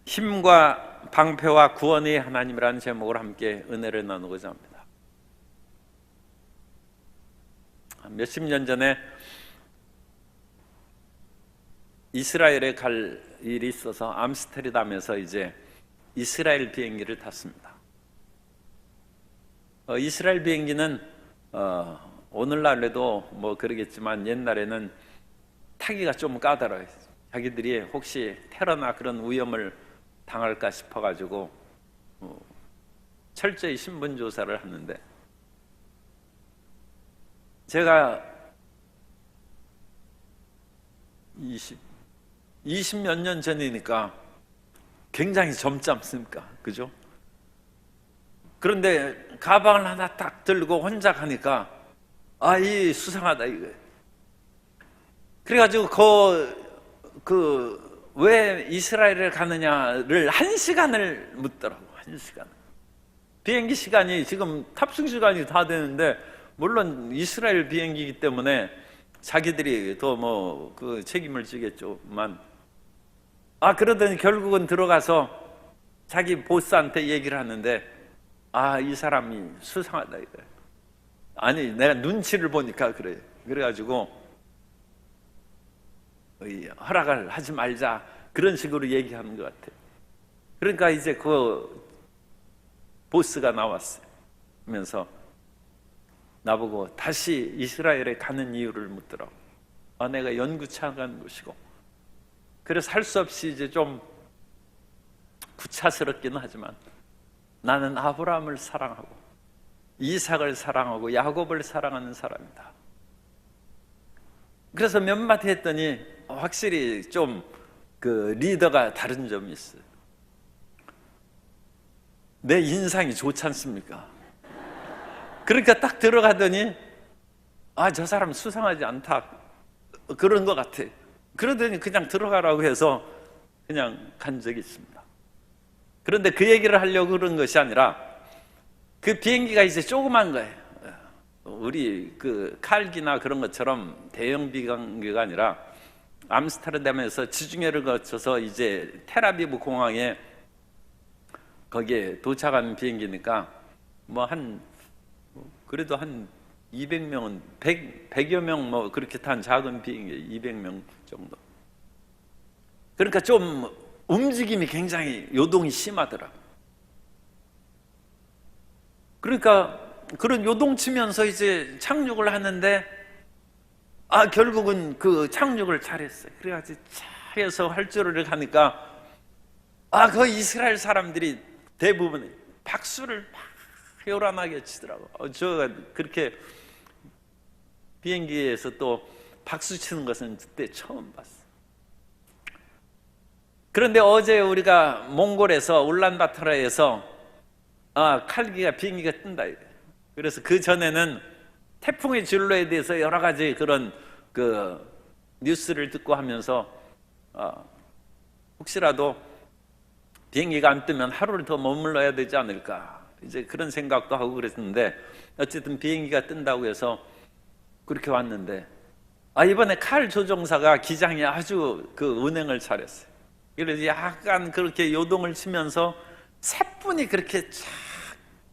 힘과 방패와 구원의 하나님이라는 제목으로 함께 은혜를 나누고자 합니다. 몇십 년 전에 이스라엘에 갈 일이 있어서 암스테르담에서 이제 이스라엘 비행기를 탔습니다. 이스라엘 비행기는 오늘날에도 뭐 그러겠지만 옛날에는 타기가 좀 까다로워요. 자기들이 혹시 테러나 그런 위험을 당할까 싶어가지고 철저히 신분 조사를 하는데, 제가 20 몇 년 전이니까 굉장히 젊지 않습니까? 그죠? 그런데 가방을 하나 딱 들고 혼자 가니까 이 수상하다 이거. 그래가지고 왜 이스라엘에 가느냐를 1시간을 묻더라고. 1시간. 비행기 시간이 지금 탑승 시간이 다 되는데, 물론 이스라엘 비행기이기 때문에 자기들이 더 뭐 그 책임을 지겠지만, 그러더니 결국은 들어가서 자기 보스한테 얘기를 하는데, 이 사람이 수상하다 이거야. 아니 내가 눈치를 보니까 그래. 그래가지고 허락을 하지 말자 그런 식으로 얘기하는 것 같아요. 그러니까 이제 그 보스가 나왔어요. 하면서 나보고 다시 이스라엘에 가는 이유를 묻더라고. 내가 연구차 간 곳이고, 그래서 할 수 없이 이제 좀 구차스럽기는 하지만 나는 아브라함을 사랑하고 이삭을 사랑하고 야곱을 사랑하는 사람이다. 그래서 몇 마디 했더니 확실히 좀 그 리더가 다른 점이 있어요. 내 인상이 좋지 않습니까? 그러니까 딱 들어가더니 저 사람 수상하지 않다 그런 것 같아. 그러더니 그냥 들어가라고 해서 그냥 간 적이 있습니다. 그런데 그 얘기를 하려고 그런 것이 아니라, 그 비행기가 이제 조그만 거예요. 우리 그 칼기나 그런 것처럼 대형 비행기가 아니라 암스테르담에서 지중해를 거쳐서 이제 텔아비브 공항에 거기에 도착하는 비행기니까 그래도 한 200명은 100여 명 뭐 그렇게 탄 작은 비행기 200명 정도. 그러니까 좀 움직임이 굉장히 요동이 심하더라. 그러니까 그런 요동치면서 이제 착륙을 하는데 결국은 그 착륙을 잘했어요. 그래가지고 차에서 활주로를 가니까 그 이스라엘 사람들이 대부분 박수를 막 요란하게 치더라고. 저 그렇게 비행기에서 또 박수 치는 것은 그때 처음 봤어요. 그런데 어제 우리가 몽골에서 울란바토르에서 칼기가 비행기가 뜬다. 그래서 그 전에는 태풍의 진로에 대해서 여러 가지 그런 그 뉴스를 듣고 하면서 혹시라도 비행기가 안 뜨면 하루를 더 머물러야 되지 않을까, 이제 그런 생각도 하고 그랬는데, 어쨌든 비행기가 뜬다고 해서 그렇게 왔는데 이번에 칼 조종사가 기장이 아주 그 운행을 잘했어요. 그래서 약간 그렇게 요동을 치면서 새뿐이 그렇게 쫙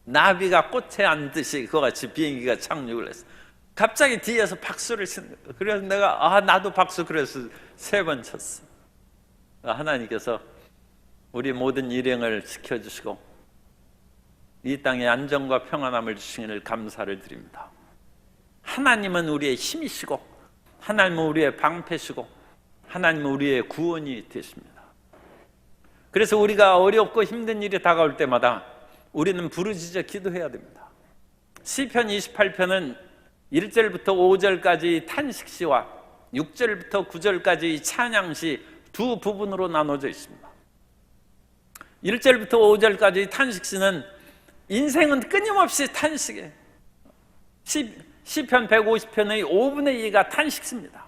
나비가 꽃에 앉듯이 그와 같이 비행기가 착륙을 했어요. 갑자기 뒤에서 박수를 치는 거예요. 그래서 내가 나도 박수, 그래서 3번 쳤어. 하나님께서 우리 모든 일행을 지켜주시고 이 땅에 안정과 평안함을 주시기를 감사를 드립니다. 하나님은 우리의 힘이시고 하나님은 우리의 방패시고 하나님은 우리의 구원이 되십니다. 그래서 우리가 어렵고 힘든 일이 다가올 때마다 우리는 부르짖어 기도해야 됩니다. 시편 28편은 1절부터 5절까지 탄식시와 6절부터 9절까지 찬양시 두 부분으로 나눠져 있습니다. 1절부터 5절까지 탄식시는 인생은 끊임없이 탄식이에요. 시편 150편의 5분의 2가 탄식시입니다.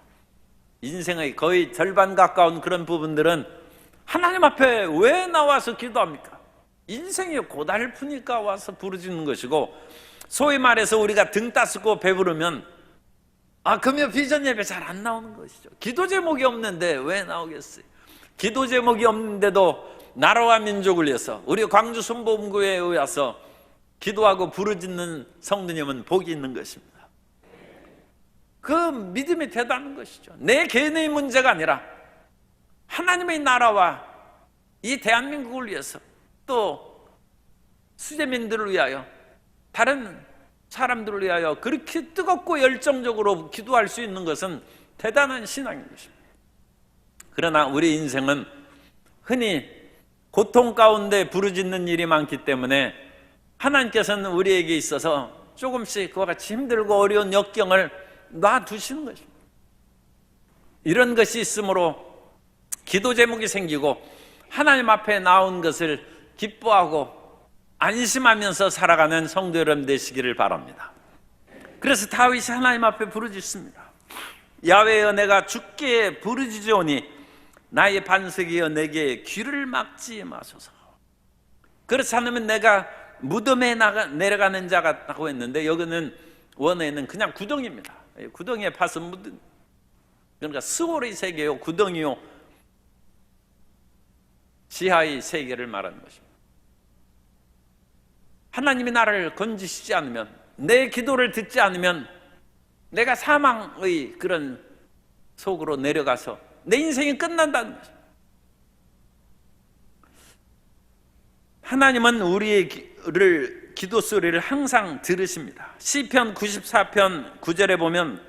인생의 거의 절반 가까운 그런 부분들은 하나님 앞에 왜 나와서 기도합니까? 인생이 고달프니까 와서 부르짖는 것이고, 소위 말해서 우리가 등 따스고 배부르면 금요 비전 예배 잘 안 나오는 것이죠. 기도 제목이 없는데 왜 나오겠어요? 기도 제목이 없는데도 나라와 민족을 위해서 우리 광주 순복음교회에 와서 기도하고 부르짖는 성도님은 복이 있는 것입니다. 그 믿음이 대단한 것이죠. 내 개인의 문제가 아니라 하나님의 나라와 이 대한민국을 위해서, 또 수재민들을 위하여, 다른 사람들을 위하여 그렇게 뜨겁고 열정적으로 기도할 수 있는 것은 대단한 신앙인 것입니다. 그러나 우리 인생은 흔히 고통 가운데 부르짖는 일이 많기 때문에 하나님께서는 우리에게 있어서 조금씩 그와 같이 힘들고 어려운 역경을 놔두시는 것입니다. 이런 것이 있으므로 기도 제목이 생기고 하나님 앞에 나온 것을 기뻐하고 안심하면서 살아가는 성도 여러분 되시기를 바랍니다. 그래서 다윗이 하나님 앞에 부르짖습니다. 야훼여, 내가 주께 부르짖으오니 나의 반석이여 내게 귀를 막지 마소서. 그렇지 않으면 내가 무덤에 내려가는 자 같다고 했는데, 여기는 원어에는 그냥 구덩이입니다. 구덩이에 파서 묻은, 그러니까 스월의 세계요, 구덩이요, 지하의 세계를 말하는 것입니다. 하나님이 나를 건지시지 않으면, 내 기도를 듣지 않으면 내가 사망의 그런 속으로 내려가서 내 인생이 끝난다는 것입니다. 하나님은 우리를 기도 소리를 항상 들으십니다. 시편 94편 9절에 보면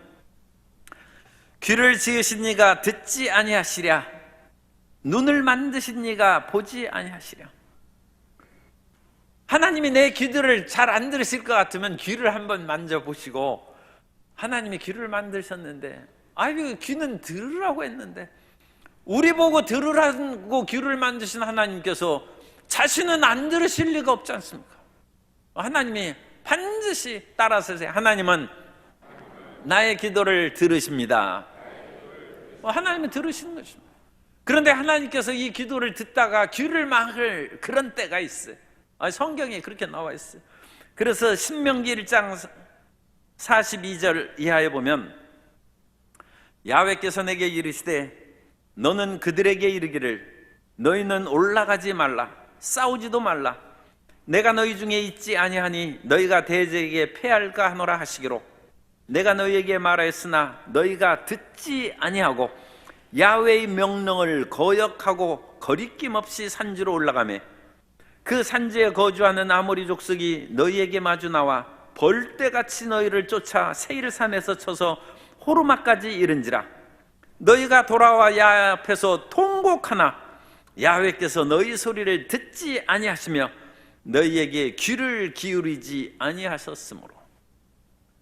귀를 지으신 이가 듣지 아니하시랴, 눈을 만드신 이가 보지 아니하시랴. 하나님이 내 기도를 잘 안 들으실 것 같으면 귀를 한번 만져보시고, 하나님이 귀를 만드셨는데, 아이고 귀는 들으라고 했는데, 우리 보고 들으라고 귀를 만드신 하나님께서 자신은 안 들으실 리가 없지 않습니까? 하나님이 반드시 따라서세요. 하나님은 나의 기도를 들으십니다. 하나님은 들으시는 것입니다. 그런데 하나님께서 이 기도를 듣다가 귀를 막을 그런 때가 있어요. 성경에 그렇게 나와 있어요. 그래서 신명기 1장 42절 이하에 보면 야훼께서 내게 이르시되 너는 그들에게 이르기를 너희는 올라가지 말라, 싸우지도 말라, 내가 너희 중에 있지 아니하니 너희가 대적에게 패할까 하노라 하시기로 내가 너희에게 말하였으나 너희가 듣지 아니하고 야훼의 명령을 거역하고 거리낌 없이 산지로 올라가매 그 산지에 거주하는 아모리 족속이 너희에게 마주 나와 벌떼같이 너희를 쫓아 세일산에서 쳐서 호르마까지 이른지라. 너희가 돌아와 야훼 앞에서 통곡하나 야훼께서 너희 소리를 듣지 아니하시며 너희에게 귀를 기울이지 아니하셨으므로.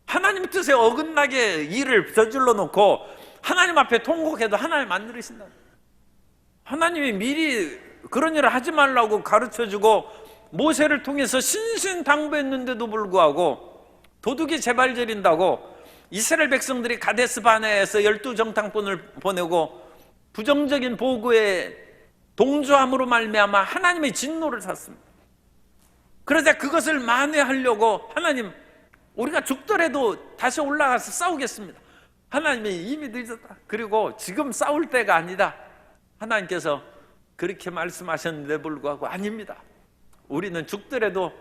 하나님 뜻에 어긋나게 일을 저질러 놓고 하나님 앞에 통곡해도 하나님 안 들으신다. 하나님이 미리 그런 일을 하지 말라고 가르쳐주고 모세를 통해서 신신당부했는데도 불구하고 도둑이 재발 저린다고 이스라엘 백성들이 가데스 바네에서 12정탐꾼을 보내고 부정적인 보고에 동조함으로 말미암아 하나님의 진노를 샀습니다. 그러자 그것을 만회하려고 하나님, 우리가 죽더라도 다시 올라가서 싸우겠습니다. 하나님이 이미 늦었다. 그리고 지금 싸울 때가 아니다. 하나님께서 그렇게 말씀하셨는데 불구하고 아닙니다. 우리는 죽더라도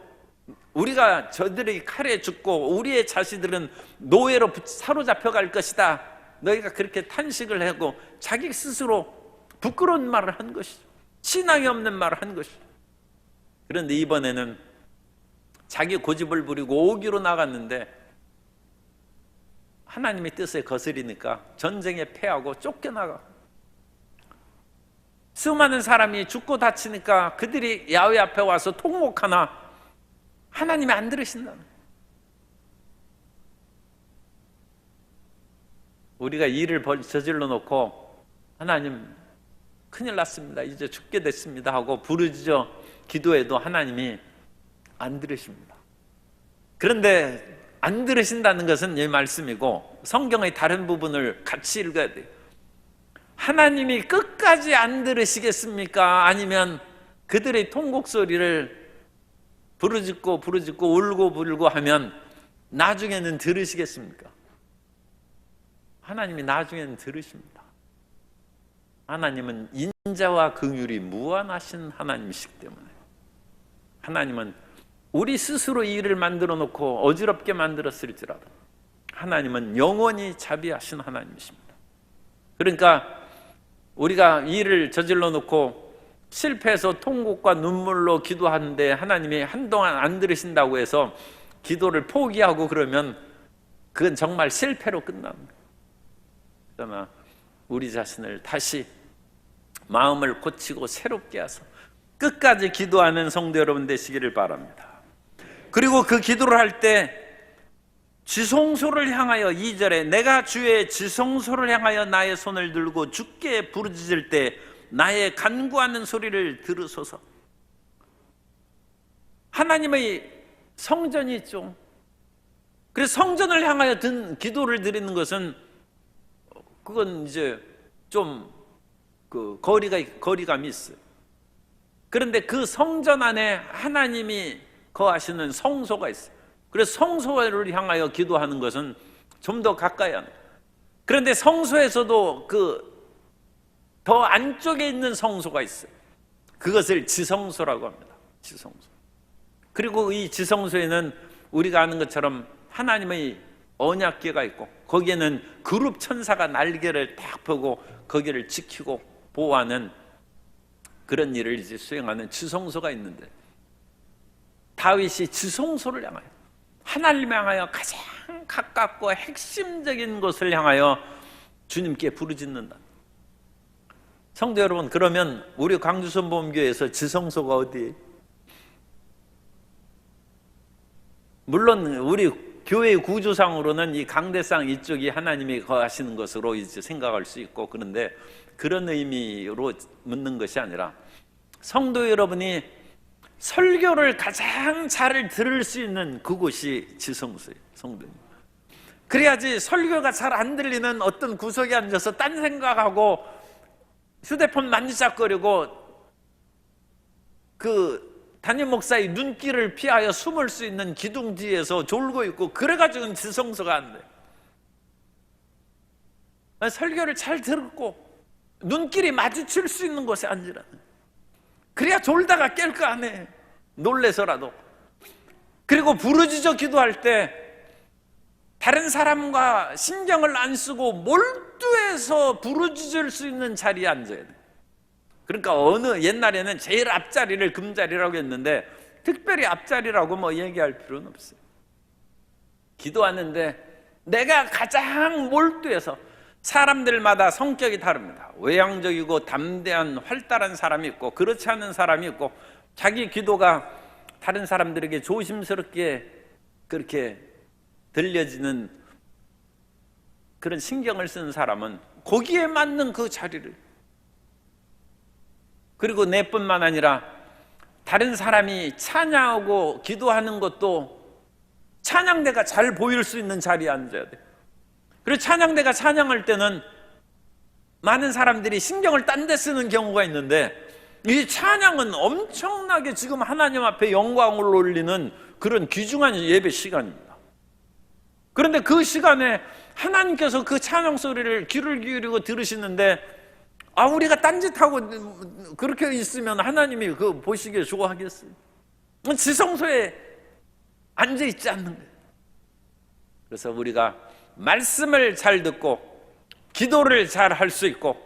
우리가 저들의 칼에 죽고 우리의 자식들은 노예로 사로잡혀 갈 것이다. 너희가 그렇게 탄식을 하고 자기 스스로 부끄러운 말을 한 것이죠. 신앙이 없는 말을 한 것이죠. 그런데 이번에는 자기 고집을 부리고 오기로 나갔는데 하나님의 뜻에 거스리니까 전쟁에 패하고 쫓겨나가. 수많은 사람이 죽고 다치니까 그들이 야훼 앞에 와서 통곡하나 하나님이 안 들으신다는. 우리가 일을 저질러 놓고 하나님 큰일 났습니다, 이제 죽게 됐습니다 하고 부르짖어 기도해도 하나님이 안 들으십니다. 그런데 안 들으신다는 것은 이 말씀이고 성경의 다른 부분을 같이 읽어야 돼요. 하나님이 끝까지 안 들으시겠습니까? 아니면 그들의 통곡 소리를 부르짖고 울고 불고 하면 나중에는 들으시겠습니까? 하나님이 나중에는 들으십니다. 하나님은 인자와 긍휼이 무한하신 하나님이시기 때문에, 하나님은 우리 스스로 이 일을 만들어 놓고 어지럽게 만들었을지라도 하나님은 영원히 자비하신 하나님이십니다. 그러니까 우리가 이 일을 저질러 놓고 실패해서 통곡과 눈물로 기도하는데 하나님이 한동안 안 들으신다고 해서 기도를 포기하고 그러면 그건 정말 실패로 끝납니다. 그러나 우리 자신을 다시 마음을 고치고 새롭게 하서 끝까지 기도하는 성도 여러분 되시기를 바랍니다. 그리고 그 기도를 할 때 지성소를 향하여, 2절에 내가 주의 지성소를 향하여 나의 손을 들고 주께 부르짖을 때 나의 간구하는 소리를 들으소서. 하나님의 성전이 있죠. 그래서 성전을 향하여 기도를 드리는 것은 그건 이제 좀 거리감이 있어요. 그런데 그 성전 안에 하나님이 거하시는 성소가 있어요. 그래서 성소를 향하여 기도하는 것은 좀 더 가까이 하는 거예요. 그런데 성소에서도 그 더 안쪽에 있는 성소가 있어요. 그것을 지성소라고 합니다. 지성소. 그리고 이 지성소에는 우리가 아는 것처럼 하나님의 언약궤가 있고 거기에는 그룹 천사가 날개를 딱 펴고 거기를 지키고 보호하는 그런 일을 이제 수행하는 지성소가 있는데, 다윗이 지성소를 향하여, 하나님 향하여 가장 가깝고 핵심적인 곳을 향하여 주님께 부르짖는다. 성도 여러분, 그러면 우리 광주선보험교회에서 지성소가 어디예요? 물론 우리 교회의 구조상으로는 이 강대상 이쪽이 하나님이 거하시는 것으로 이제 생각할 수 있고, 그런데 그런 의미로 묻는 것이 아니라 성도 여러분이 설교를 가장 잘 들을 수 있는 그곳이 지성소예요. 성도님. 그래야지 설교가 잘 안 들리는 어떤 구석에 앉아서 딴 생각하고 휴대폰 만지작거리고 그 담임 목사의 눈길을 피하여 숨을 수 있는 기둥 뒤에서 졸고 있고, 그래가지고는 지성소가 안 돼요. 설교를 잘 듣고 눈길이 마주칠 수 있는 곳에 앉으라. 그래야 졸다가 깰 거 아니에요. 놀래서라도. 그리고 부르짖어 기도할 때 다른 사람과 신경을 안 쓰고 몰두해서 부르짖을 수 있는 자리에 앉아야 돼요. 그러니까 옛날에는 제일 앞자리를 금자리라고 했는데 특별히 앞자리라고 뭐 얘기할 필요는 없어요. 기도하는데 내가 가장 몰두해서, 사람들마다 성격이 다릅니다. 외향적이고 담대한 활달한 사람이 있고 그렇지 않은 사람이 있고, 자기 기도가 다른 사람들에게 조심스럽게 그렇게 들려지는 그런 신경을 쓰는 사람은 거기에 맞는 그 자리를, 그리고 내뿐만 아니라 다른 사람이 찬양하고 기도하는 것도 찬양대가 잘 보일 수 있는 자리에 앉아야 돼요. 그리고 찬양대가 찬양할 때는 많은 사람들이 신경을 딴 데 쓰는 경우가 있는데, 이 찬양은 엄청나게 지금 하나님 앞에 영광을 올리는 그런 귀중한 예배 시간입니다. 그런데 그 시간에 하나님께서 그 찬양 소리를 귀를 기울이고 들으시는데, 우리가 딴짓하고 그렇게 있으면 하나님이 그 보시기에 좋아하겠어요? 지성소에 앉아있지 않는 거예요. 그래서 우리가 말씀을 잘 듣고 기도를 잘 할 수 있고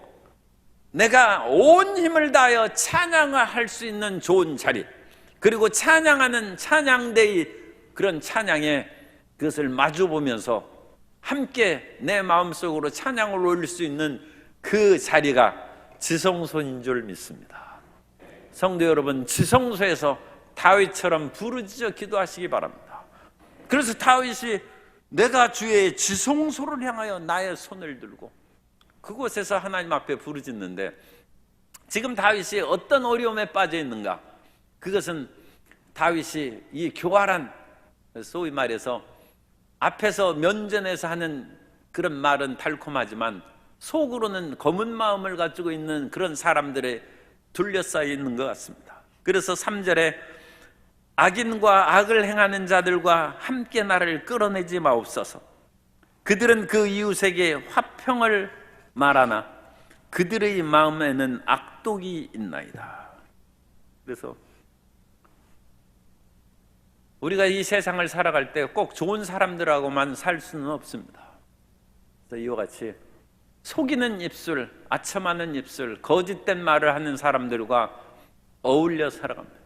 내가 온 힘을 다하여 찬양을 할 수 있는 좋은 자리, 그리고 찬양하는 찬양대의 그런 찬양에 그것을 마주보면서 함께 내 마음속으로 찬양을 올릴 수 있는 그 자리가 지성소인 줄 믿습니다. 성도 여러분, 지성소에서 다윗처럼 부르짖어 기도하시기 바랍니다. 그래서 다윗이 내가 주의 지성소를 향하여 나의 손을 들고 그곳에서 하나님 앞에 부르짖는데, 지금 다윗이 어떤 어려움에 빠져 있는가? 그것은 다윗이 이 교활한, 소위 말해서 앞에서 면전에서 하는 그런 말은 달콤하지만 속으로는 검은 마음을 가지고 있는 그런 사람들에 둘러싸여 있는 것 같습니다. 그래서 3절에 악인과 악을 행하는 자들과 함께 나를 끌어내지 마옵소서. 그들은 그 이웃에게 화평을 말하나 그들의 마음에는 악독이 있나이다. 그래서 우리가 이 세상을 살아갈 때 꼭 좋은 사람들하고만 살 수는 없습니다. 그래서 이와 같이 속이는 입술, 아첨하는 입술, 거짓된 말을 하는 사람들과 어울려 살아갑니다.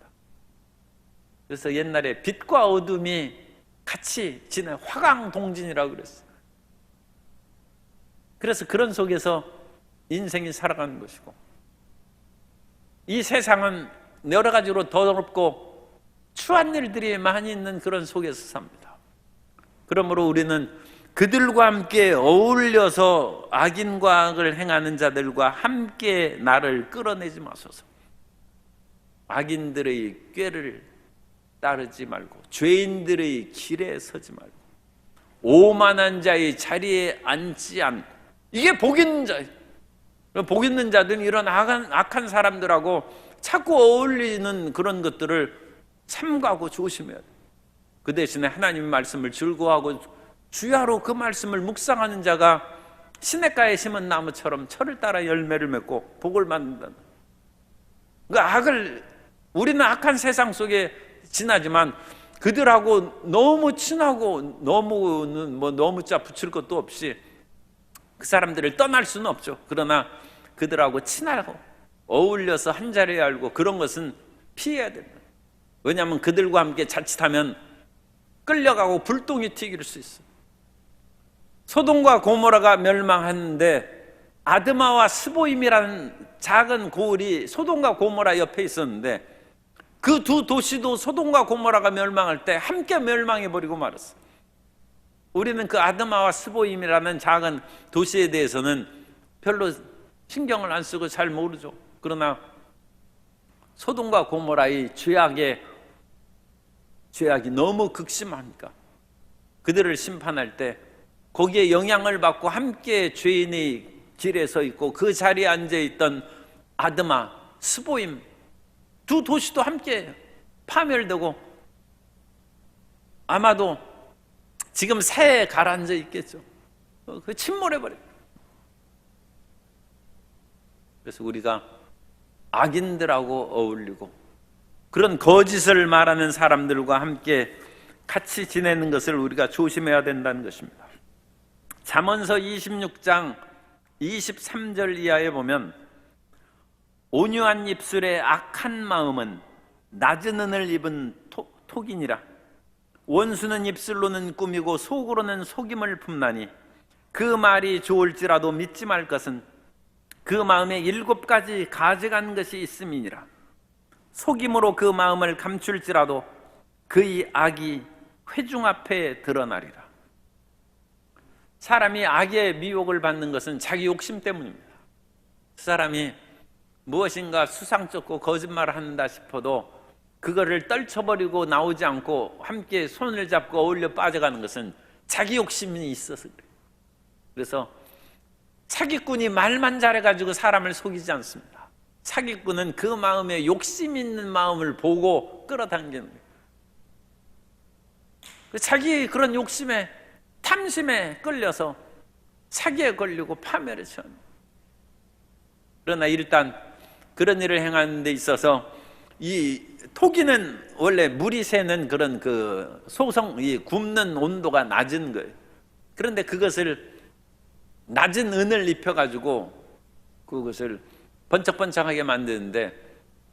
그래서 옛날에 빛과 어둠이 같이 지내 화강동진이라고 그랬어요. 그래서 그런 속에서 인생이 살아가는 것이고, 이 세상은 여러 가지로 더럽고 추한 일들이 많이 있는 그런 속에서 삽니다. 그러므로 우리는 그들과 함께 어울려서 악인과 악을 행하는 자들과 함께 나를 끌어내지 마소서. 악인들의 꾀를 따르지 말고 죄인들의 길에 서지 말고 오만한 자의 자리에 앉지 않고, 이게 복 있는 자. 복 있는 자들은 이런 악한 사람들하고 자꾸 어울리는 그런 것들을 삼가하고 조심해야 돼요. 그 대신에 하나님의 말씀을 즐거워하고 주야로 그 말씀을 묵상하는 자가 시냇가에 심은 나무처럼 철을 따라 열매를 맺고 복을 받는다. 그 악을, 우리는 악한 세상 속에 지나지만 그들하고 너무 친하고 너무 짜 붙일 것도 없이 그 사람들을 떠날 수는 없죠. 그러나 그들하고 친하고 어울려서 한 자리에 알고 그런 것은 피해야 됩니다. 왜냐하면 그들과 함께 자칫하면 끌려가고 불똥이 튀길 수 있어요. 소돔과 고모라가 멸망했는데 아드마와 스보임이라는 작은 고을이 소돔과 고모라 옆에 있었는데 그 두 도시도 소돔과 고모라가 멸망할 때 함께 멸망해버리고 말았어요. 우리는 그 아드마와 스보임이라는 작은 도시에 대해서는 별로 신경을 안 쓰고 잘 모르죠. 그러나 소돔과 고모라의 죄악이 너무 극심하니까 그들을 심판할 때 거기에 영향을 받고 함께 죄인의 길에 서 있고 그 자리에 앉아있던 아드마, 스보임 두 도시도 함께 파멸되고 아마도 지금 새에 가라앉아 있겠죠. 그 침몰해버려요. 그래서 우리가 악인들하고 어울리고 그런 거짓을 말하는 사람들과 함께 같이 지내는 것을 우리가 조심해야 된다는 것입니다. 잠언서 26장 23절 이하에 보면 온유한 입술의 악한 마음은 낮은 은을 입은 톡이니라. 원수는 입술로는 꾸미고 속으로는 속임을 품나니 그 말이 좋을지라도 믿지 말 것은 그 마음에 7가지 가증한 것이 있음이니라. 속임으로 그 마음을 감출지라도 그의 악이 회중 앞에 드러나리라. 사람이 악의 미혹을 받는 것은 자기 욕심 때문입니다. 사람이 무엇인가 수상쩍고 거짓말을 한다 싶어도 그거를 떨쳐버리고 나오지 않고 함께 손을 잡고 어울려 빠져가는 것은 자기 욕심이 있어서 그래요. 그래서 사기꾼이 말만 잘해가지고 사람을 속이지 않습니다. 사기꾼은 그 마음에 욕심 있는 마음을 보고 끌어당기는 거예요. 자기 그런 욕심에 탐심에 끌려서 사기에 걸리고 파멸에 처합니다. 그러나 일단 그런 일을 행하는 데 있어서 이 토기는 원래 물이 새는 그런 그 이 굽는 온도가 낮은 거예요. 그런데 그것을 낮은 은을 입혀가지고 그것을 번쩍번쩍하게 만드는데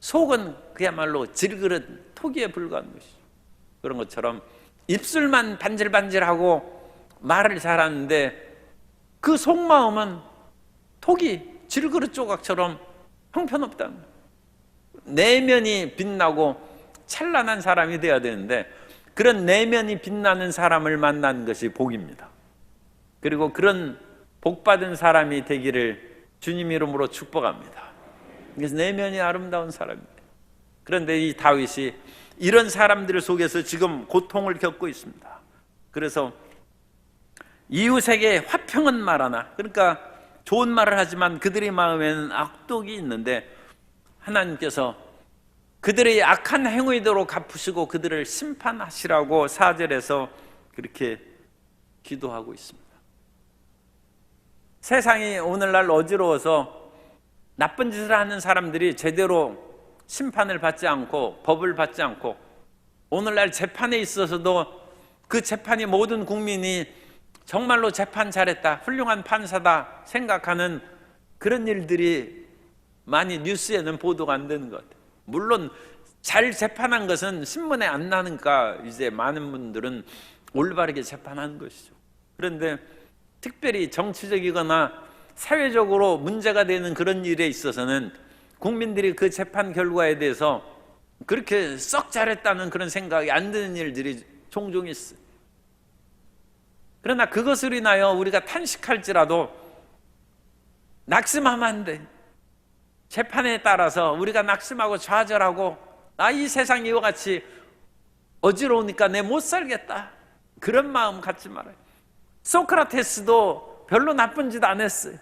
속은 그야말로 질그릇 토기에 불과한 것이죠. 그런 것처럼 입술만 반질반질하고 말을 잘하는데 그 속마음은 토기 질그릇 조각처럼 형편없다는 거예요. 내면이 빛나고 찬란한 사람이 되어야 되는데 그런 내면이 빛나는 사람을 만나는 것이 복입니다. 그리고 그런 복받은 사람이 되기를 주님 이름으로 축복합니다. 그래서 내면이 아름다운 사람입니다. 그런데 이 다윗이 이런 사람들 속에서 지금 고통을 겪고 있습니다. 그래서 이웃에게 화평은 말하나, 그러니까 좋은 말을 하지만 그들의 마음에는 악독이 있는데 하나님께서 그들의 악한 행위대로 갚으시고 그들을 심판하시라고 4절에서 그렇게 기도하고 있습니다. 세상이 오늘날 어지러워서 나쁜 짓을 하는 사람들이 제대로 심판을 받지 않고 법을 받지 않고 오늘날 재판에 있어서도 그 재판이 모든 국민이 정말로 재판 잘했다, 훌륭한 판사다 생각하는 그런 일들이 많이 뉴스에는 보도가 안 되는 것 같아요. 물론 잘 재판한 것은 신문에 안 나니까 이제 많은 분들은 올바르게 재판하는 것이죠. 그런데 특별히 정치적이거나 사회적으로 문제가 되는 그런 일에 있어서는 국민들이 그 재판 결과에 대해서 그렇게 썩 잘했다는 그런 생각이 안 드는 일들이 종종 있어요. 그러나 그것으로 인하여 우리가 탄식할지라도 낙심하면 안 돼. 재판에 따라서 우리가 낙심하고 좌절하고 이 세상이 이와 같이 어지러우니까 내 못 살겠다, 그런 마음 갖지 말아요. 소크라테스도 별로 나쁜 짓 안 했어요.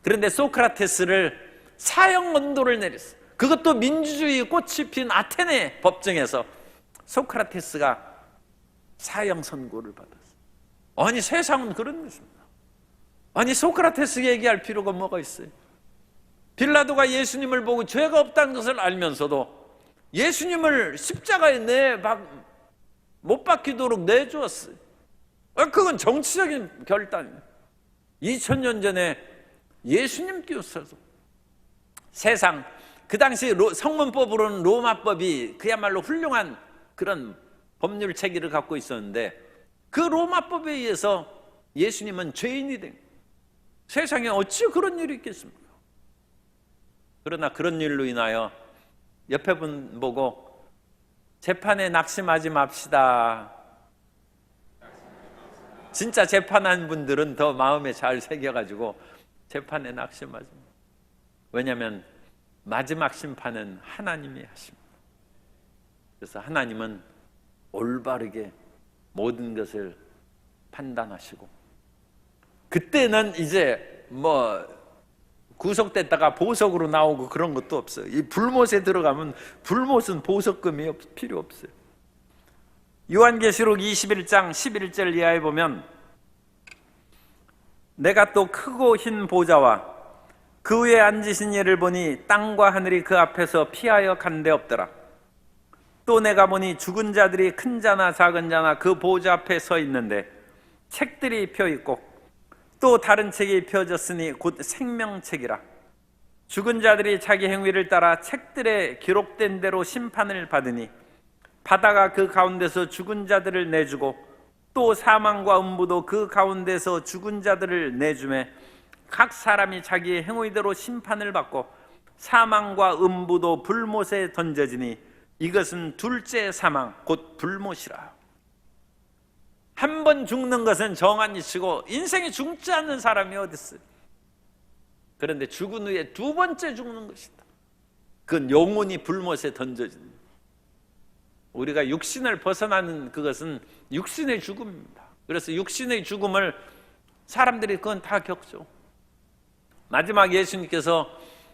그런데 소크라테스를 사형 언도를 내렸어요. 그것도 민주주의 꽃이 핀 아테네 법정에서 소크라테스가 사형 선고를 받았어요. 아니 세상은 그런 것입니다. 아니 소크라테스 얘기할 필요가 뭐가 있어요? 빌라도가 예수님을 보고 죄가 없다는 것을 알면서도 예수님을 십자가에 못 박히도록 내주었어요. 그건 정치적인 결단이에요. 2000년 전에 예수님께서도 세상 그 당시 성문법으로는 로마법이 그야말로 훌륭한 그런 법률 체계를 갖고 있었는데 그 로마법에 의해서 예수님은 죄인이 된 거예요. 세상에 어찌 그런 일이 있겠습니까? 그러나 그런 일로 인하여 옆에 분 보고 재판에 낙심하지 맙시다. 진짜 재판한 분들은 더 마음에 잘 새겨가지고 재판에 낙심하지 마. 왜냐하면 마지막 심판은 하나님이 하십니다. 그래서 하나님은 올바르게 모든 것을 판단하시고 그때는 이제 구속됐다가 보석으로 나오고 그런 것도 없어요. 이 불못에 들어가면 불못은 보석금이 필요 없어요. 요한계시록 21장 11절 이하에 보면 내가 또 크고 흰 보좌와 그 위에 앉으신 이를 보니 땅과 하늘이 그 앞에서 피하여 간데 없더라. 또 내가 보니 죽은 자들이 큰 자나 작은 자나 그 보좌 앞에 서 있는데 책들이 펴 있고 또 다른 책이 펴졌으니 곧 생명책이라. 죽은 자들이 자기 행위를 따라 책들에 기록된 대로 심판을 받으니 바다가 그 가운데서 죽은 자들을 내주고 또 사망과 음부도 그 가운데서 죽은 자들을 내주매 각 사람이 자기의 행위대로 심판을 받고 사망과 음부도 불못에 던져지니 이것은 둘째 사망 곧 불못이라. 한 번 죽는 것은 정한 이치고 인생이 죽지 않는 사람이 어디 있어요? 그런데 죽은 후에 두 번째 죽는 것이다. 그건 영혼이 불못에 던져진다. 우리가 육신을 벗어나는 그것은 육신의 죽음입니다. 그래서 육신의 죽음을 사람들이 그건 다 겪죠. 마지막 예수님께서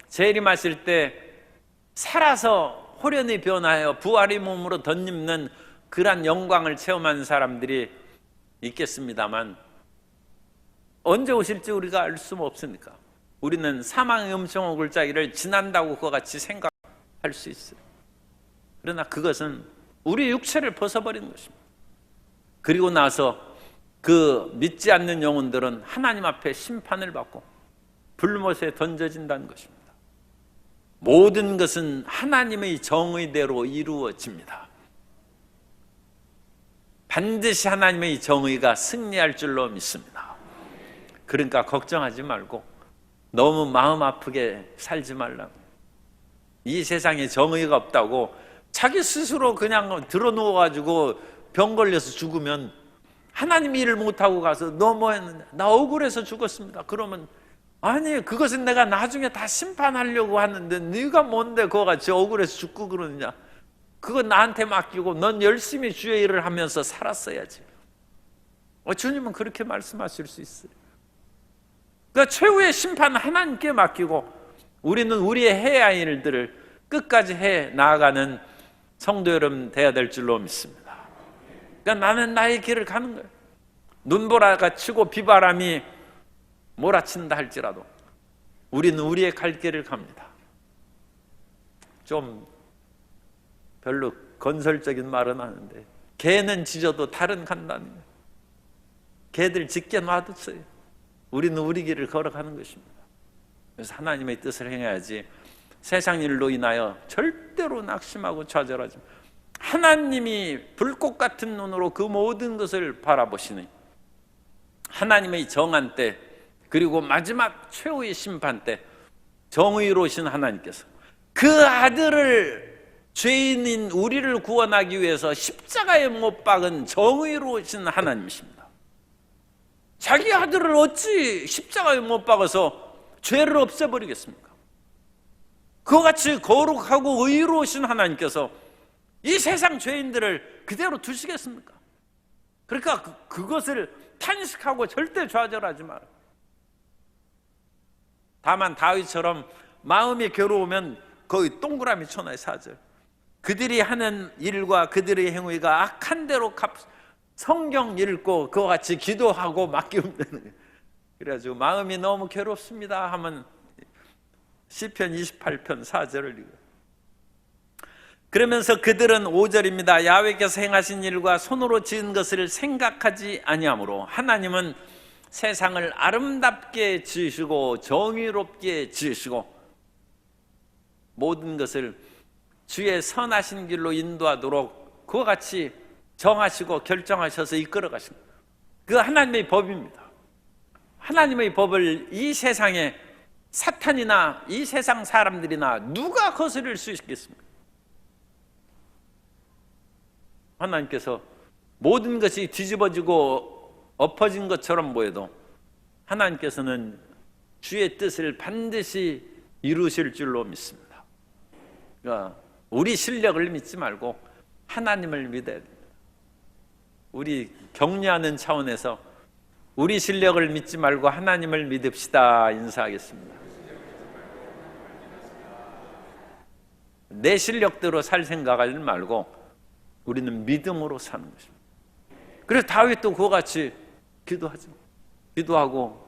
재림하실 때 살아서 호련히 변하여 부활의 몸으로 덧입는 그러한 영광을 체험하는 사람들이 있겠습니다만 언제 오실지 우리가 알 수 없으니까 우리는 사망의 음성의 골짜기를 지난다고 그와 같이 생각할 수 있어요. 그러나 그것은 우리 육체를 벗어버리는 것입니다. 그리고 나서 그 믿지 않는 영혼들은 하나님 앞에 심판을 받고 불못에 던져진다는 것입니다. 모든 것은 하나님의 정의대로 이루어집니다. 반드시 하나님의 정의가 승리할 줄로 믿습니다. 그러니까 걱정하지 말고 너무 마음 아프게 살지 말라고. 이 세상에 정의가 없다고 자기 스스로 그냥 들어 누워가지고 병 걸려서 죽으면 하나님 일을 못하고 가서 너 뭐 했느냐, 나 억울해서 죽었습니다. 그러면 아니 그것은 내가 나중에 다 심판하려고 하는데 네가 뭔데 그거 같이 억울해서 죽고 그러느냐. 그건 나한테 맡기고 넌 열심히 주의 일을 하면서 살았어야지. 주님은 그렇게 말씀하실 수 있어요. 그러니까 최후의 심판은 하나님께 맡기고 우리는 우리의 해야 할 일들을 끝까지 해 나아가는 성도 여러분 돼야 될 줄로 믿습니다. 그러니까 나는 나의 길을 가는 거예요. 눈보라가 치고 비바람이 몰아친다 할지라도 우리는 우리의 갈 길을 갑니다. 좀 별로 건설적인 말은 하는데, 개는 짖어도 달은 간다는 거예요. 개들 짖게 놔뒀어요. 우리는 우리 길을 걸어가는 것입니다. 그래서 하나님의 뜻을 행해야지 세상 일로 인하여 절대로 낙심하고 좌절하지 마. 하나님이 불꽃 같은 눈으로 그 모든 것을 바라보시는 하나님의 정한 때, 그리고 마지막 최후의 심판 때 정의로우신 하나님께서 그 아들을, 죄인인 우리를 구원하기 위해서 십자가에 못 박은 정의로우신 하나님이십니다. 자기 아들을 어찌 십자가에 못 박아서 죄를 없애버리겠습니까? 그와 같이 거룩하고 의로우신 하나님께서 이 세상 죄인들을 그대로 두시겠습니까? 그러니까 그것을 탄식하고 절대 좌절하지 마라. 다만 다윗처럼 마음이 괴로우면 거의 동그라미 쳐놔요. 4절. 그들이 하는 일과 그들의 행위가 악한 대로 성경 읽고 그와 같이 기도하고 맡기면 되는 거예요. 그래가지고 마음이 너무 괴롭습니다 하면 시편 28편 4절을 읽어요. 그러면서 그들은 5절입니다. 야훼께서 행하신 일과 손으로 지은 것을 생각하지 아니하므로 하나님은 세상을 아름답게 지으시고 정의롭게 지으시고 모든 것을 주의 선하신 길로 인도하도록 그와 같이 정하시고 결정하셔서 이끌어 가십니다. 그 하나님의 법입니다. 하나님의 법을 이 세상에 사탄이나 이 세상 사람들이나 누가 거스릴 수 있겠습니까? 하나님께서 모든 것이 뒤집어지고 엎어진 것처럼 보여도 하나님께서는 주의 뜻을 반드시 이루실 줄로 믿습니다. 그러니까 우리 실력을 믿지 말고 하나님을 믿어야 됩니다. 우리 격려하는 차원에서 우리 실력을 믿지 말고 하나님을 믿읍시다. 인사하겠습니다. 내 실력대로 살 생각하지 말고 우리는 믿음으로 사는 것입니다. 그래서 다윗도 그와 같이 기도하죠. 기도하고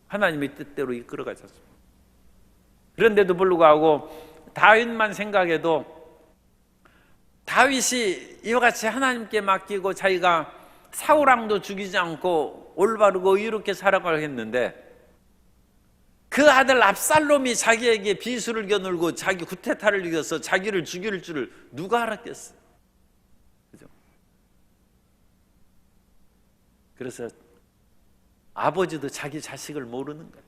하나님의 뜻대로 이끌어가죠. 그런데도 불구하고 다윗만 생각해도 다윗이 이와 같이 하나님께 맡기고 자기가 사울왕도 죽이지 않고 올바르고 의롭게 살아가려 했는데 그 아들 압살롬이 자기에게 비수를 겨누고 자기 구테타를 이겨서 자기를 죽일 줄을 누가 알았겠어요? 그죠? 그래서 아버지도 자기 자식을 모르는 거예요.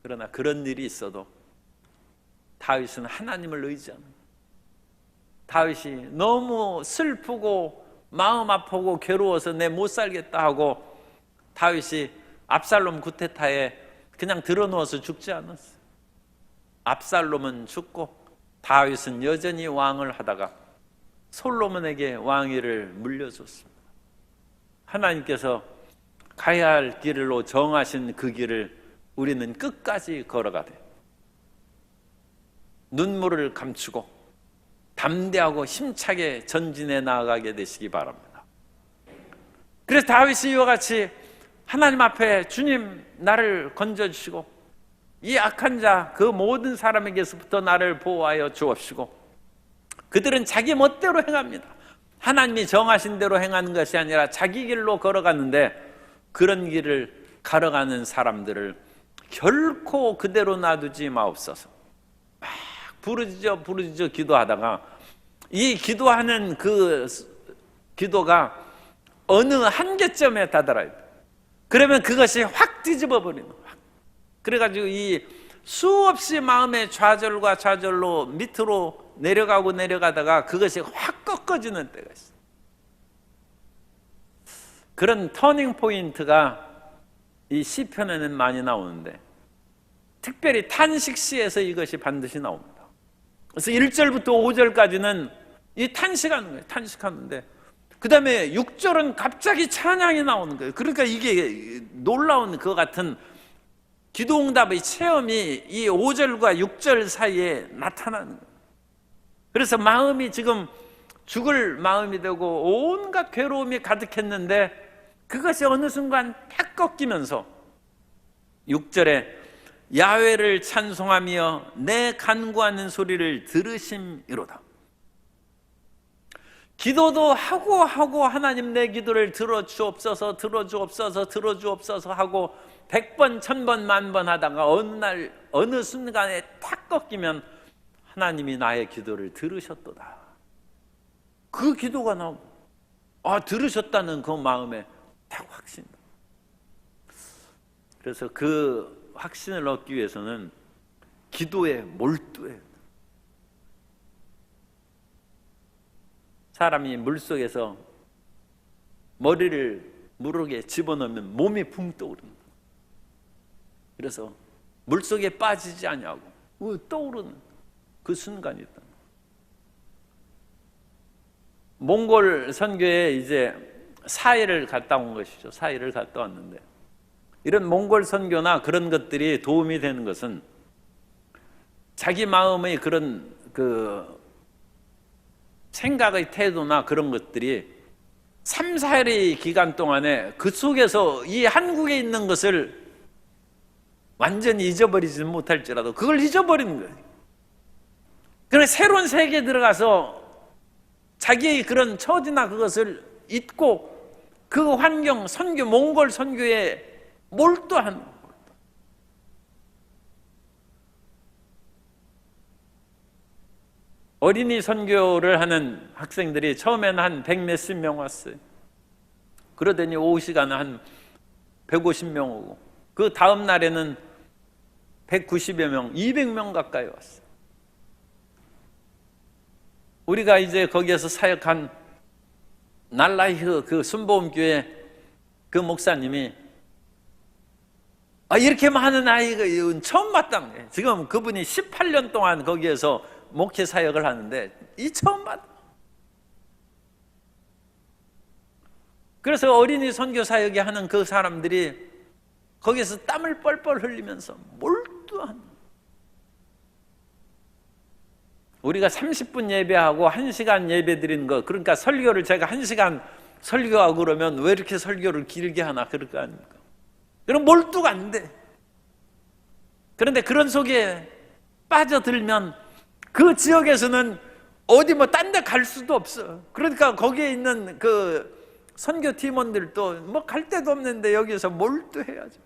그러나 그런 일이 있어도 다윗은 하나님을 의지하는 거예요. 다윗이 너무 슬프고 마음 아프고 괴로워서 내 못 살겠다 하고 다윗이 압살롬 구테타에 그냥 들어누워서 죽지 않았어요. 압살롬은 죽고 다윗은 여전히 왕을 하다가 솔로몬에게 왕위를 물려줬습니다. 하나님께서 가야 할 길로 정하신 그 길을 우리는 끝까지 걸어가야 돼요. 눈물을 감추고 담대하고 힘차게 전진해 나아가게 되시기 바랍니다. 그래서 다윗이 이와 같이 하나님 앞에 주님 나를 건져주시고 이 악한 자 그 모든 사람에게서부터 나를 보호하여 주옵시고, 그들은 자기 멋대로 행합니다. 하나님이 정하신 대로 행하는 것이 아니라 자기 길로 걸어가는데 그런 길을 걸어가는 사람들을 결코 그대로 놔두지 마옵소서. 막 부르짖어 기도하다가 이 기도하는 그 기도가 어느 한계점에 다다라야 돼. 그러면 그것이 확 뒤집어 버리는 거야. 그래가지고 이 수없이 마음의 좌절과 좌절로 밑으로 내려가다가 그것이 확 꺾어지는 때가 있어. 그런 터닝 포인트가 이 시편에는 많이 나오는데 특별히 탄식시에서 이것이 반드시 나옵니다. 그래서 1절부터 5절까지는 이 탄식하는 거예요. 탄식하는데 그 다음에 6절은 갑자기 찬양이 나오는 거예요. 그러니까 이게 놀라운 것 같은 기도응답의 체험이 이 5절과 6절 사이에 나타나는 거예요. 그래서 마음이 지금 죽을 마음이 되고 온갖 괴로움이 가득했는데 그것이 어느 순간 딱 꺾이면서 6절에 야훼를 찬송하며 내 간구하는 소리를 들으심이로다. 기도도 하고 하나님 내 기도를 들어주옵소서 들어주옵소서 하고 100번 1000번 10,000번 하다가 어느 날 어느 순간에 탁 꺾이면 하나님이 나의 기도를 들으셨도다. 그 기도가 나오고 들으셨다는 그 마음에 딱 확신. 그래서 그 확신을 얻기 위해서는 기도에 몰두해야 돼. 사람이 물속에서 머리를 물속에 집어넣으면 몸이 붕 떠오른다. 그래서 물속에 빠지지 않냐고 떠오르는 그 순간이 있다. 몽골 선교에 이제 사해를 갔다 온 것이죠. 사해를 갔다 왔는데 이런 몽골 선교나 그런 것들이 도움이 되는 것은 자기 마음의 그런 그 생각의 태도나 그런 것들이 3, 4일의 기간 동안에 그 속에서 이 한국에 있는 것을 완전히 잊어버리지 못할지라도 그걸 잊어버리는 거예요. 그래서 새로운 세계에 들어가서 자기의 그런 처지나 그것을 잊고 그 환경, 선교, 몽골 선교에 몰두하는 거예요. 어린이 선교를 하는 학생들이 처음에는 한 100몇십 명 왔어요. 그러더니 오후 시간에 한 150명 오고 그 다음 날에는 190여 명, 200명 가까이 왔어요. 우리가 이제 거기에서 사역한 날라히흐 그 순복음교회 그 목사님이 이렇게 많은 아이가 처음 봤다는 거예요. 지금 그분이 18년 동안 거기에서 목회 사역을 하는데 이 처음 봤다. 그래서 어린이 선교 사역에 하는 그 사람들이 거기에서 땀을 뻘뻘 흘리면서 몰두한. 우리가 30분 예배하고 1시간 예배 드리는 거, 그러니까 설교를 제가 1시간 설교하고 그러면 왜 이렇게 설교를 길게 하나 그럴 거 아닙니까? 그럼 몰두가 안 돼. 그런데 그런 속에 빠져들면 그 지역에서는 어디 뭐 딴 데 갈 수도 없어. 그러니까 거기에 있는 그 선교 팀원들도 뭐 갈 데도 없는데 여기서 몰두해야죠.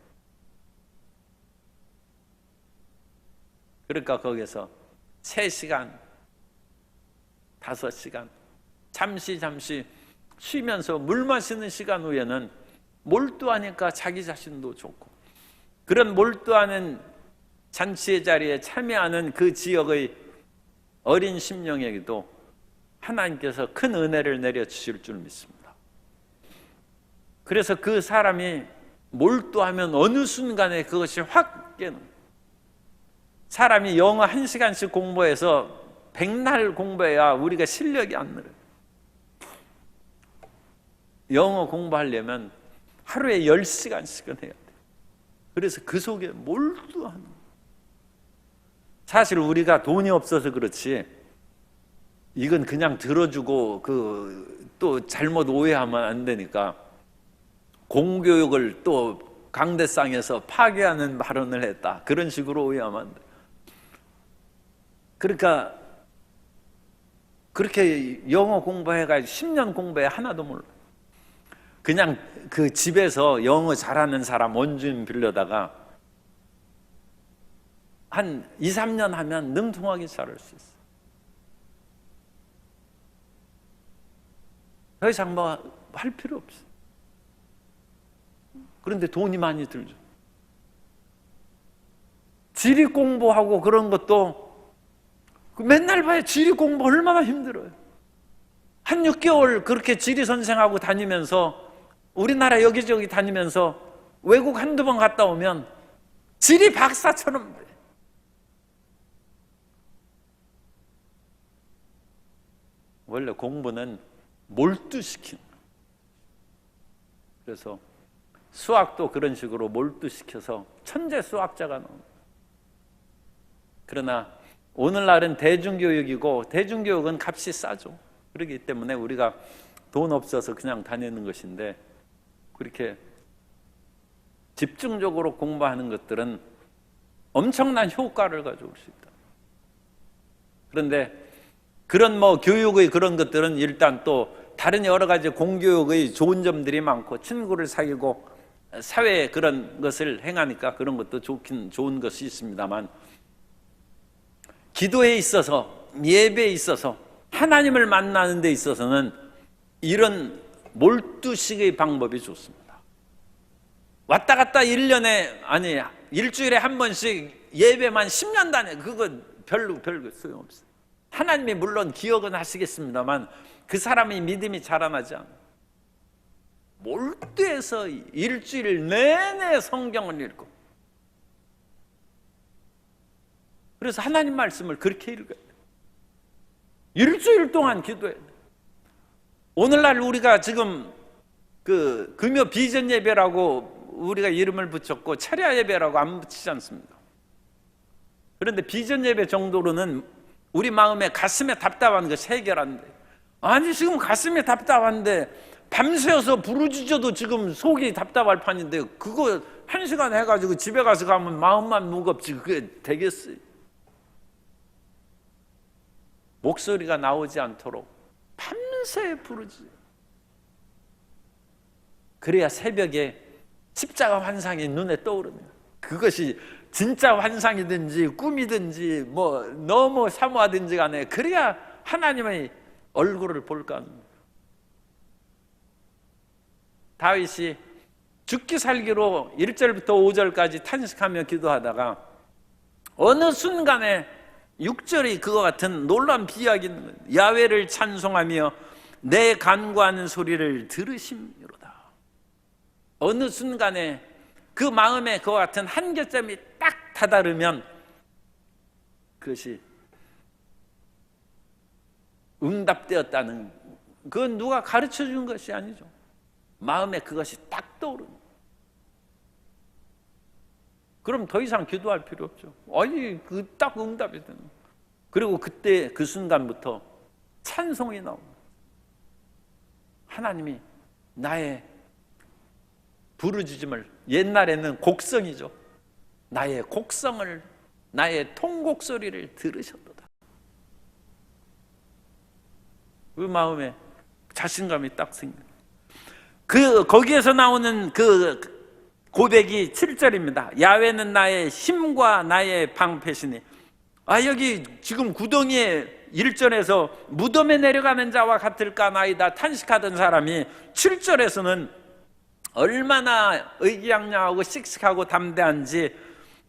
그러니까 거기서 3시간, 5시간 잠시 쉬면서 물 마시는 시간 후에는 몰두하니까 자기 자신도 좋고, 그런 몰두하는 잔치의 자리에 참여하는 그 지역의 어린 심령에게도 하나님께서 큰 은혜를 내려주실 줄 믿습니다. 그래서 그 사람이 몰두하면 어느 순간에 그것이 확 깨는, 사람이 영어 1시간씩 공부해서 100날 공부해야 우리가 실력이 안 늘어요. 영어 공부하려면 하루에 10시간씩은 해야 돼. 그래서 그 속에 몰두하는. 사실 우리가 돈이 없어서 그렇지 이건 그냥 들어주고 또 잘못 오해하면 안 되니까 공교육을 또 강대상에서 파괴하는 발언을 했다, 그런 식으로 오해하면 안 돼. 그러니까 그렇게 영어 공부해가지고 10년 공부해 하나도 몰라. 그냥 그 집에서 영어 잘하는 사람 원주민 빌려다가 한 2, 3년 하면 능통하게 잘할 수 있어. 더 이상 뭐 할 필요 없어. 그런데 돈이 많이 들죠. 지리 공부하고 그런 것도 맨날 봐요. 지리 공부 얼마나 힘들어요. 한 6개월 그렇게 지리 선생하고 다니면서 우리나라 여기저기 다니면서 외국 한두 번 갔다 오면 지리 박사처럼 돼. 원래 공부는 몰두시키는 거예요. 그래서 수학도 그런 식으로 몰두시켜서 천재 수학자가 나옵니다. 그러나 오늘날은 대중교육이고 대중교육은 값이 싸죠. 그렇기 때문에 우리가 돈 없어서 그냥 다니는 것인데, 그렇게 집중적으로 공부하는 것들은 엄청난 효과를 가져올 수 있다. 그런데 그런 교육의 그런 것들은 일단 또 다른 여러 가지 공교육의 좋은 점들이 많고, 친구를 사귀고 사회에 그런 것을 행하니까 그런 것도 좋긴 좋은 것이 있습니다만, 기도에 있어서, 예배에 있어서, 하나님을 만나는 데 있어서는 이런 몰두식의 방법이 좋습니다. 왔다 갔다 1년에, 아니 일주일에 한 번씩 예배만 10년 단위, 그건 별로 소용없어요. 하나님이 물론 기억은 하시겠습니다만 그 사람의 믿음이 자라나지 않아요. 몰두해서 일주일 내내 성경을 읽고, 그래서 하나님 말씀을 그렇게 읽어야 돼요. 일주일 동안 기도해야 돼요. 오늘날 우리가 지금 그 금요 비전 예배라고 우리가 이름을 붙였고 철야 예배라고 안 붙이지 않습니까? 그런데 비전 예배 정도로는 우리 마음에 가슴에 답답한 것이 해결 안 돼. 아니 지금 가슴이 답답한데 밤새워서 부르짖어도 지금 속이 답답할 판인데 그거 1시간 해가지고 집에 가서 가면 마음만 무겁지 그게 되겠어요? 목소리가 나오지 않도록 밤새 부르짖어. 그래야 새벽에 십자가 환상이 눈에 떠오릅니다. 그것이 진짜 환상이든지 꿈이든지 너무 사모하든지 간에 그래야 하나님의 얼굴을 볼까 합니다. 다윗이 죽기 살기로 1절부터 5절까지 탄식하며 기도하다가 어느 순간에 6절이 그와 같은 놀라운 비약이 있는 거예요. 야훼를 찬송하며 내 간구하는 소리를 들으심이로다. 어느 순간에 그 마음에 그와 같은 한계점이 딱 다다르면 그것이 응답되었다는, 그건 누가 가르쳐 준 것이 아니죠. 마음에 그것이 딱 떠오르는. 그럼 더 이상 기도할 필요 없죠. 아니 그 딱 응답이 되는. 그리고 그때 그 순간부터 찬송이 나옵니다. 하나님이 나의 부르짖음을, 옛날에는 곡성이죠. 나의 곡성을, 나의 통곡 소리를 들으셨도다. 그 마음에 자신감이 딱 생겨요. 거기에서 나오는 그 고백이 7절입니다. 야훼는 나의 힘과 나의 방패시니. 여기 지금 구덩이에 1절에서 무덤에 내려가는 자와 같을까나이다 탄식하던 사람이 7절에서는 얼마나 의기양양하고 씩씩하고 담대한지,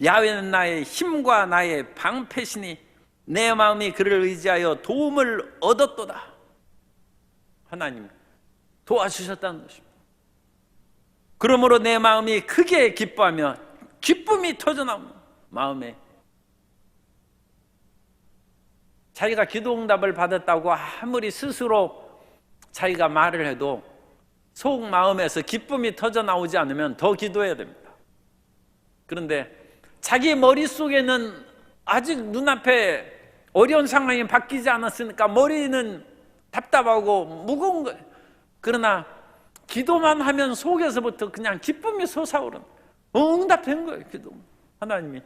야훼는 나의 힘과 나의 방패시니 내 마음이 그를 의지하여 도움을 얻었도다. 하나님 도와주셨다는 것입니다. 그러므로 내 마음이 크게 기뻐하며 기쁨이 터져나옵니다. 마음에 자기가 기도 응답을 받았다고 아무리 스스로 자기가 말을 해도 속 마음에서 기쁨이 터져나오지 않으면 더 기도해야 됩니다. 그런데 자기 머릿속에는 아직 눈앞에 어려운 상황이 바뀌지 않았으니까 머리는 답답하고 무거운 거예요. 그러나 기도만 하면 속에서부터 그냥 기쁨이 솟아오르는, 응답된 거예요. 기도 하나님이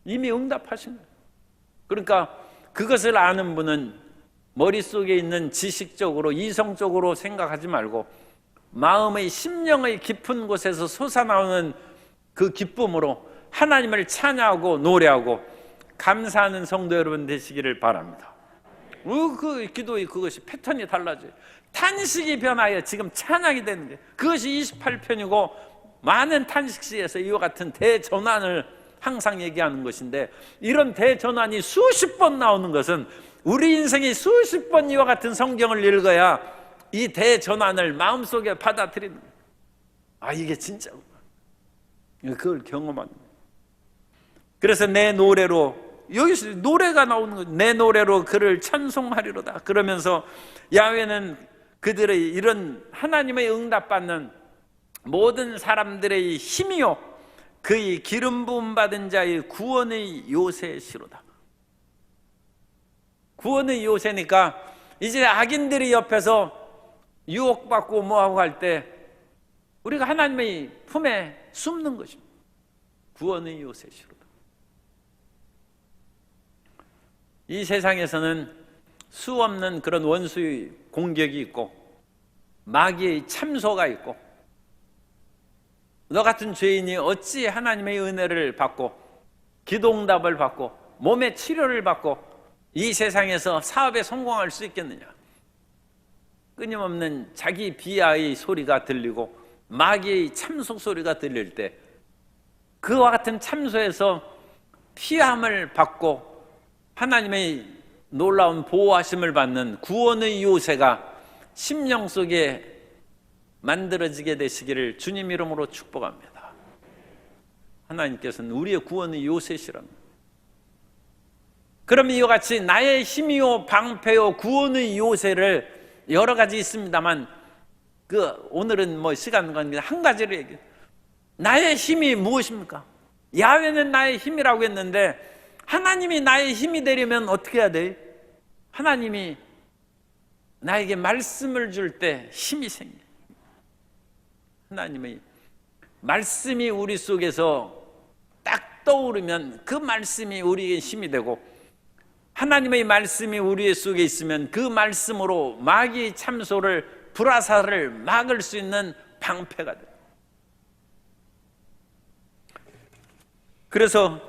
이미 응답하신 거예요. 그러니까 그것을 아는 분은 머릿속에 있는 지식적으로 이성적으로 생각하지 말고 마음의 심령의 깊은 곳에서 솟아나오는 그 기쁨으로 하나님을 찬양하고 노래하고 감사하는 성도 여러분 되시기를 바랍니다. 그 기도의 그것이 패턴이 달라져요. 탄식이 변하여 지금 찬양이 되는 거예요. 그것이 28편이고 많은 탄식시에서 이와 같은 대전환을 항상 얘기하는 것인데, 이런 대전환이 수십 번 나오는 것은 우리 인생이 수십 번 이와 같은 성경을 읽어야 이 대전환을 마음속에 받아들이는 거예요. 이게 진짜구나. 그걸 경험하는 거예요. 그래서 내 노래로, 여기서 노래가 나오는 거예요. 내 노래로 그를 찬송하리로다. 그러면서 야훼는 그들의 이런 하나님의 응답받는 모든 사람들의 힘이요 그의 기름 부음 받은 자의 구원의 요새시로다. 구원의 요새니까 이제 악인들이 옆에서 유혹받고 뭐하고 할 때 우리가 하나님의 품에 숨는 것입니다. 구원의 요새시로다. 이 세상에서는 수 없는 그런 원수의 공격이 있고 마귀의 참소가 있고, 너 같은 죄인이 어찌 하나님의 은혜를 받고 기도응답을 받고 몸의 치료를 받고 이 세상에서 사업에 성공할 수 있겠느냐. 끊임없는 자기 비하의 소리가 들리고 마귀의 참소 소리가 들릴 때 그와 같은 참소에서 피함을 받고 하나님의 놀라운 보호하심을 받는 구원의 요새가 심령 속에 만들어지게 되시기를 주님 이름으로 축복합니다. 하나님께서는 우리의 구원의 요새시랍니다. 그럼 이와 같이 나의 힘이요 방패요 구원의 요새를 여러 가지 있습니다만 오늘은 시간 관계상 한 가지를 얘기해요. 나의 힘이 무엇입니까? 야훼는 나의 힘이라고 했는데 하나님이 나의 힘이 되려면 어떻게 해야 돼요? 하나님이 나에게 말씀을 줄 때 힘이 생겨요. 하나님의 말씀이 우리 속에서 딱 떠오르면 그 말씀이 우리에게 힘이 되고, 하나님의 말씀이 우리 속에 있으면 그 말씀으로 마귀의 참소를, 불화살을 막을 수 있는 방패가 돼요. 그래서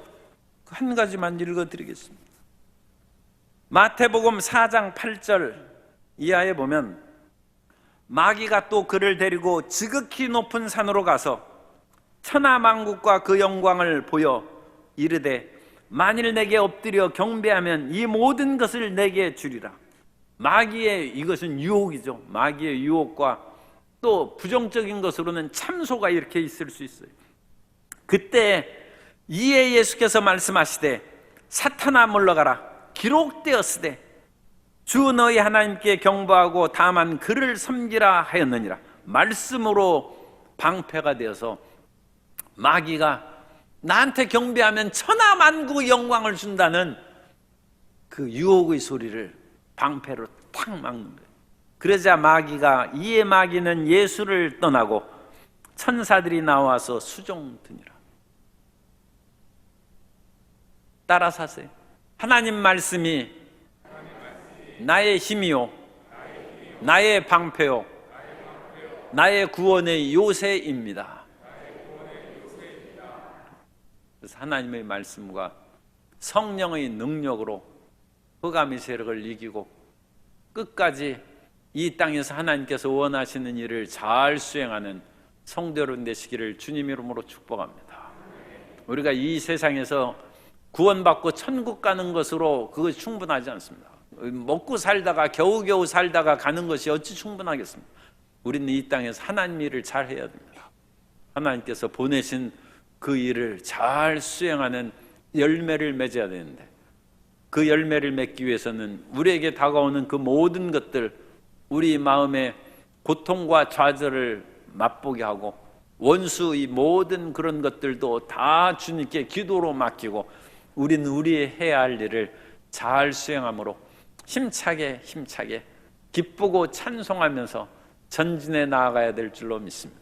한 가지만 읽어드리겠습니다. 마태복음 4장 8절 이하에 보면 마귀가 또 그를 데리고 지극히 높은 산으로 가서 천하만국과 그 영광을 보여 이르되 만일 내게 엎드려 경배하면 이 모든 것을 내게 주리라. 마귀의, 이것은 유혹이죠. 마귀의 유혹과 또 부정적인 것으로는 참소가 이렇게 있을 수 있어요. 그때 이에 예수께서 말씀하시되 사탄아 물러가라. 기록되었으되 주 너희 하나님께 경배하고 다만 그를 섬기라 하였느니라. 말씀으로 방패가 되어서 마귀가 나한테 경배하면 천하만국 영광을 준다는 그 유혹의 소리를 방패로 탁 막는 거예요. 그러자 마귀가, 이에 마귀는 예수를 떠나고 천사들이 나와서 수종드니라. 따라서 하세요. 하나님 말씀이 나의 힘이요 나의 방패요 나의 구원의 요새입니다. 그래서 하나님의 말씀과 성령의 능력으로 흑암의 세력을 이기고 끝까지 이 땅에서 하나님께서 원하시는 일을 잘 수행하는 성도 여러분 되시기를 주님 이름으로 축복합니다. 우리가 이 세상에서 구원받고 천국 가는 것으로 그것이 충분하지 않습니다. 먹고 살다가 겨우겨우 살다가 가는 것이 어찌 충분하겠습니까? 우리는 이 땅에서 하나님 일을 잘 해야 됩니다. 하나님께서 보내신 그 일을 잘 수행하는 열매를 맺어야 되는데, 그 열매를 맺기 위해서는 우리에게 다가오는 그 모든 것들, 우리 마음의 고통과 좌절을 맛보게 하고 원수의 모든 그런 것들도 다 주님께 기도로 맡기고 우리는 우리의 해야 할 일을 잘 수행함으로 힘차게 기쁘고 찬송하면서 전진해 나아가야 될 줄로 믿습니다.